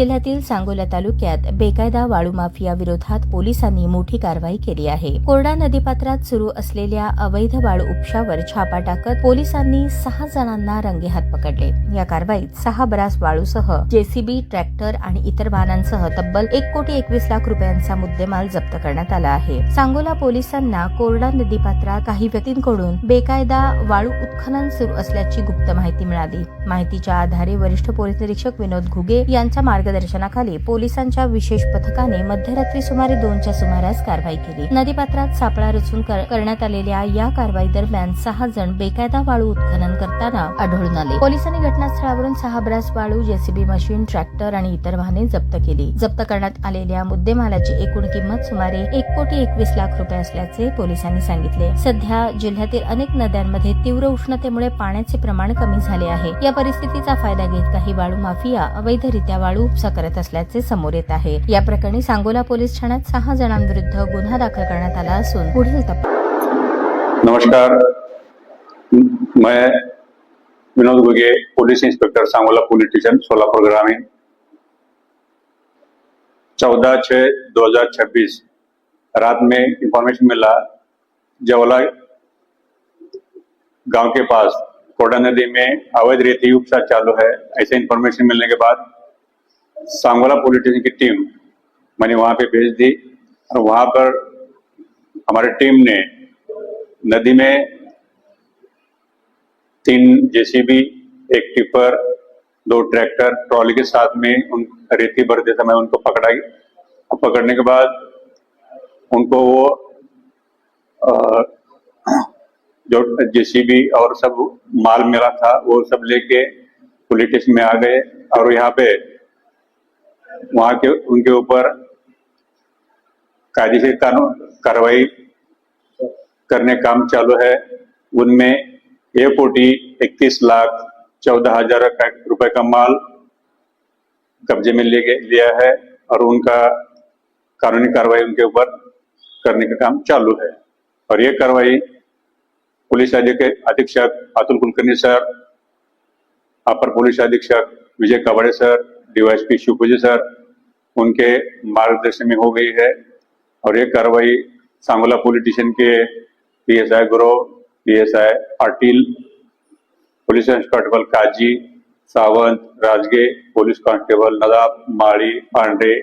जिल्ह्यातील सांगोला तालुक्यात बेकायदा वाळू माफिया विरोधात पोलिसांनी मोठी कारवाई केली आहे। कोरडा नदीपात्रात सुरू असलेल्या अवैध वाळू उपशावर छापा टाकत पोलिसांनी 6 जणांना रंगेहात पकडले। या कारवाईत 6 ब्रास वाळूसह जेसीबी, ट्रॅक्टर आणि इतर वाहनांसह तब्बल 1,21,00,000 रुपयांचा मुद्देमाल जप्त करण्यात आला आहे। सांगोला पोलिसांना कोरडा नदीपात्रात काही व्यक्तींकडून बेकायदा वाळू उत्खनन सुरू असल्याची गुप्त माहिती मिळाली। माहितीच्या आधारे वरिष्ठ पोलीस निरीक्षक विनोद घुगे यांच्या मार्गदर्शनाखाली पोलिसांच्या विशेष पथकाने मध्यरात्री सुमारे 2च्या सुमारास कारवाई केली। नदीपात्रात सापळा रचून करण्यात आलेल्या या कारवाई दरम्यान 6 जण बेकायदा वाळू उत्खनन करताना आढळून आले। पोलिसांनी घटनास्थळावरून 6 ब्रास वाळू, जेसीबी मशीन, ट्रॅक्टर आणि इतर वाहने जप्त केली। जप्त करण्यात आलेल्या मुद्देमालाची एकूण किंमत सुमारे 1,21,00,000 रुपये असल्याचे पोलिसांनी सांगितले। सध्या जिल्ह्यातील अनेक नद्यांमध्ये तीव्र उष्णतेमुळे पाण्याचे प्रमाण कमी झाले आहे। या परिस्थितीचा फायदा घेत काही वाळू माफिया अवैधरित्या वाळू उपसा करत असल्याचे समोर येत आहे। या प्रकरणी सांगोला पोलीस ठाण्यात 6 जणांविरुद्ध गुन्हा दाखल करण्यात आला असून पुढील तपास। नमस्कार, मैं Vinod Ghuge, police inspector Sangola police station Solapur ग्रामीण। 14/6/2026 रात में इंफॉर्मेशन मिला जवला गांव के पास कोरडा नदी में अवैध रेती उपसा चालू है। ऐसे इंफॉर्मेशन मिलने के बाद सांगोला पुलिस स्टेशन की टीम मैंने वहां पे भेज दी और वहां पर हमारी टीम ने नदी में 3 जेसीबी, 1 टिपर, 2 ट्रैक्टर ट्रॉली के साथ में उन रेती भरते समय उनको पकड़ा। पकड़ने के बाद उनको वो जो जेसीबी और सब माल मिला था वो सब लेके पुलिस स्टेशन में आ गए और यहाँ पे वहां के उनके ऊपर कायदेशीर कानून कार्रवाई करने काम चालू है। उनमें 1,31,14,000 रुपए का माल कब्जे में लिया है और उनका कानूनी कार्रवाई उनके ऊपर करने का काम चालू है। और ये कार्रवाई पुलिस अधीक्षक अतुल कुलकर्णी सर, अपर पुलिस अधीक्षक विजय कवाड़े सर, डीवाईएसपी शिवपूजी सर, उनके मार्गदर्शन में हो गई है। और ये कार्रवाई सांगोला पुलिस स्टेशन के पीएसआई गुरु, पीएसआई पाटिल, पुलिस कांस्टेबल काजी, सावंत, राजगे, पुलिस कांस्टेबल नदाब, माड़ी, पांडे,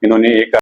इन्होंने एक